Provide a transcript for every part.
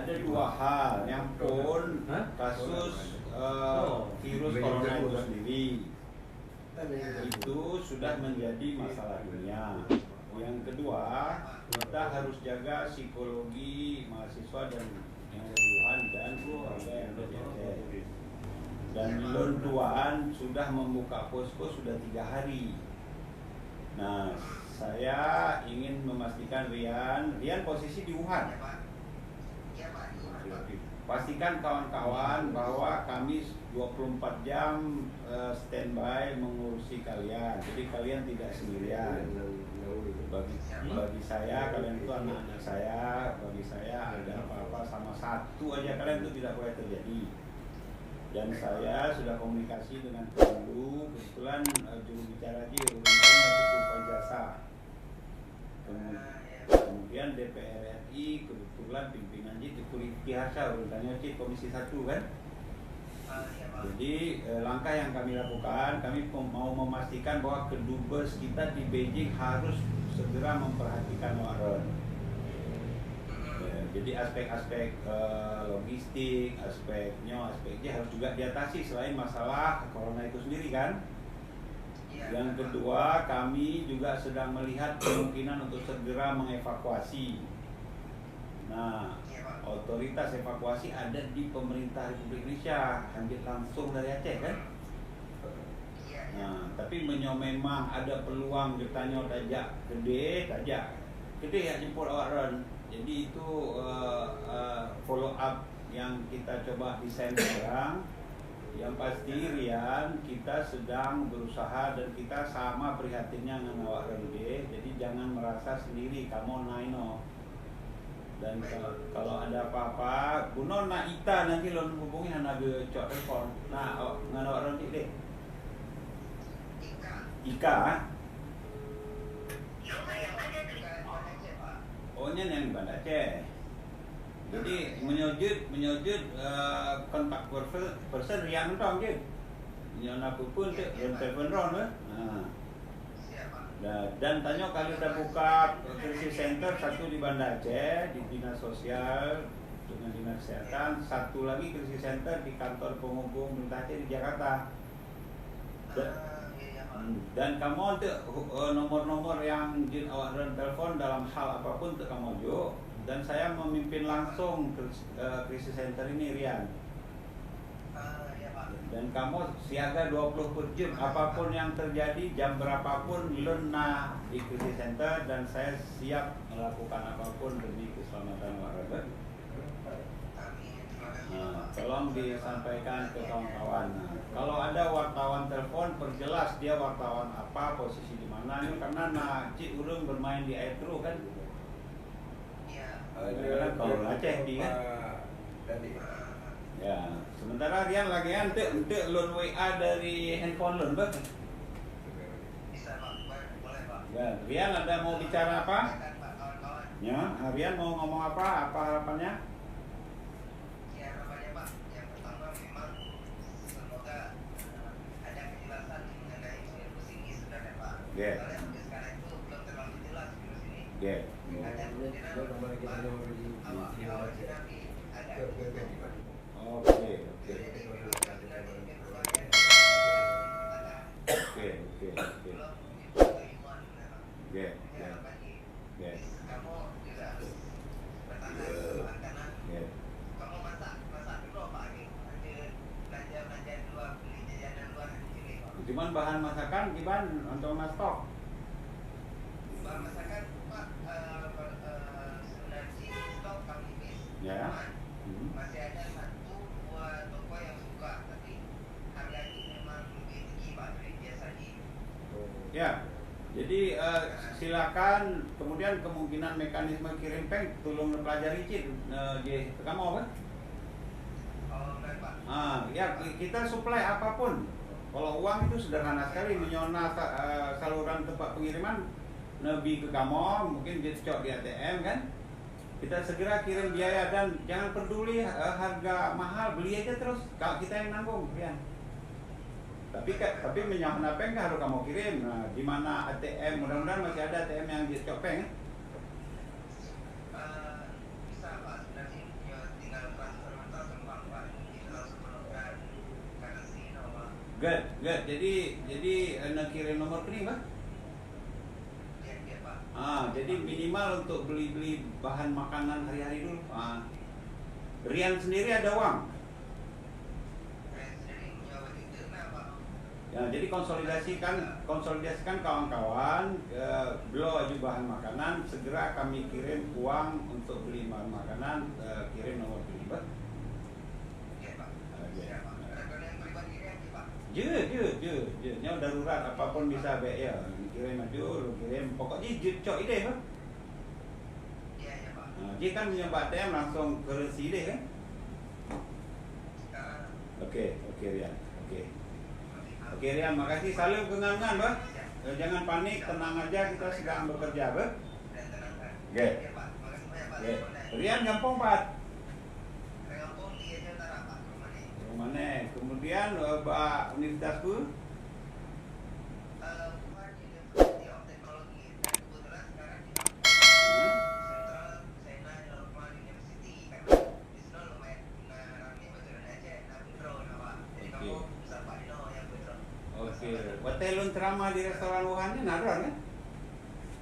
ada dua hal yang pun kasus virus corona itu sendiri itu sudah menjadi masalah dunia. Yang kedua, kita harus jaga psikologi mahasiswa dan yang ada di Wuhan dan keluarga yang ada di Aceh. Dan Lontuan sudah membuka posko sudah 3 hari. Nah, saya ingin memastikan Rian posisi di Wuhan. Pastikan kawan-kawan bahwa kami 24 jam standby mengurusi kalian. Jadi kalian tidak sendirian. Bagi saya, kalian itu anak-anak saya. Bagi saya ada apa-apa sama satu aja kalian itu tidak boleh terjadi. Dan saya sudah komunikasi dengan Kemlu, kebetulan juru bicara urusan jasa. Kemudian DPR RI, kebetulan pimpinan itu Tiharsa urutannya Komisi 1 kan. Jadi langkah yang kami lakukan, kami mau memastikan bahwa kedubes kita di Beijing harus segera memperhatikan Waron. Jadi aspek-aspek logistik, aspeknya harus juga diatasi selain masalah corona itu sendiri kan. Yang kedua, kami juga sedang melihat kemungkinan untuk segera mengevakuasi. Nah, otoritas evakuasi ada di pemerintah Republik Indonesia, hampir langsung dari Aceh kan. Nah, tapi memang ada peluang ditanya tajak gede ya jemput awak Ron. Jadi itu follow up yang kita coba desain sekarang. Yang pasti Rian, kita sedang berusaha dan kita sama prihatinnya dengan awak Ronde. Jadi jangan merasa sendiri kamu naino. Dan kalau ada apa-apa, Buno nak Ita nanti lo hubungi anak cok telepon. Nah, dengan awak Ronde deh. Ika. Oh, nya yang di Banda Aceh. Jadi menyujud kontak person Rian dong je. Nyona pun tu telepon ron dan tanya kali udah buka krisis center satu di Banda Aceh di dinas sosial dengan dinas kesehatan, satu lagi krisis center di kantor penghubung pemerintah Aceh di Jakarta. Dan kamu untuk nomor-nomor yang jin awak dan telepon dalam hal apapun untuk kamu jo. Dan saya memimpin langsung krisis center ini Rian. Dan kamu siaga 20 jam apapun yang terjadi jam berapapun lena di krisis center dan saya siap melakukan apapun demi keselamatan warga. Nah, tolong disampaikan ke kawan-kawan. Nah, kalau ada wartawan telepon, perjelas dia wartawan apa, posisi di mana. Karena Cik Urung bermain di Aetro kan. Kalau Aceh di kan. Ya, sementara Rian lagi untuk loan WA dari handphone loan bang. Ya, Rian ada mau bicara apa? Ya, Rian mau ngomong apa? Apa harapannya? Ya, harapannya Pak. Yang pertama memang semoga ada kejelasan mengenai virus ini sebenarnya Pak. Yeah. Soalnya sampai sekarang itu belum terlalu jelas virus ini. Yeah. Ada kemungkinan awal nanti ada. Oke. Kamu juga bertahan karena kamu masak dulu Pak ini. Belanja luar, beli jajanan luar di sini Pak. Cuman bahan masakan gimana untuk mas stok? Bahan masakan Pak sebenarnya stok kami bis. Ya. Masih ada 1-2 toko yang suka, tapi harganya memang lebih tinggi Pak dari biasanya. Ya. Jadi silakan. Kemudian kemungkinan mekanisme kirim peng tolong pelajari Cid. Kamu apa? Oh, benar Pak. Ya kita supply apapun. Kalau uang itu sederhana sekali, menyona saluran tempat pengiriman lebih ke kamu, mungkin dicocok di ATM kan. Kita segera kirim biaya dan jangan peduli harga mahal, beli aja terus. Kalau kita yang nanggung, ya. Tapi menyahana peng harus kamu kirim. Nah, di mana ATM? Mudah-mudahan masih ada ATM yang dicocok peng. Bisa Pak, sebenarnya Good. Jadi nak kirim nomor rekening bah? Ya, Pak. Jadi minimal untuk beli bahan makanan hari-hari dulu. Rian sendiri ada uang? Saya sendiri punya budget Pak. Ya, jadi konsolidasikan kawan-kawan, belum aja bahan makanan, segera kami kirim uang untuk beli bahan makanan, kirim nomor rekening bah? Ya, Pak. Okey. Ya, Pak. Rekening yang pribadi ya, Pak. Je. Nya darurat apapun bisa baik ya. Kirim aja, lu kirim. Pokoknya je cok ide bah. Iya, ya, Pak. Dia kan punya ATM langsung currency dia kan? Sekarang Okey Rian. Okey Rian, makasih. Salam kenangan bah. Jangan panik, tenang aja, kita sedang bekerja bah. dan tenangkan. Okey. Ya, Pak. Makasih banyak, Pak. Okey. Teleponnya. Rian gampang Pak. Kampung di aja utara, Pak. Rumah nih. Mana? Kemudian universitasku. Bukan University of Technology. Dan kebetulan sekarang di Central China Normal University. Karena di sana lumayan rame bocoran aja. Nah, bro, Pak. Jadi kamu bisa Pak Dino yang bocor. Okey. Hotelun ceramah di restoran Wuhan ni naran kan?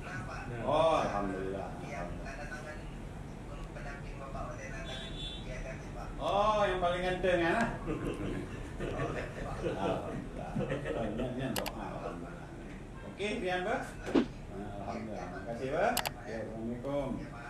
Nah, Pak. Oh, alhamdulillah. Yang tanda tangan pendamping Bapak oleh tanda tangan biasa sih, Pak. Oh, yang paling ganteng kan? Oh, Pak. Alhamdulillah. Banyak doa. Alhamdulillah. Okey, Rian bah. Alhamdulillah. Terima kasih bah. Assalamualaikum. Ya, Pak.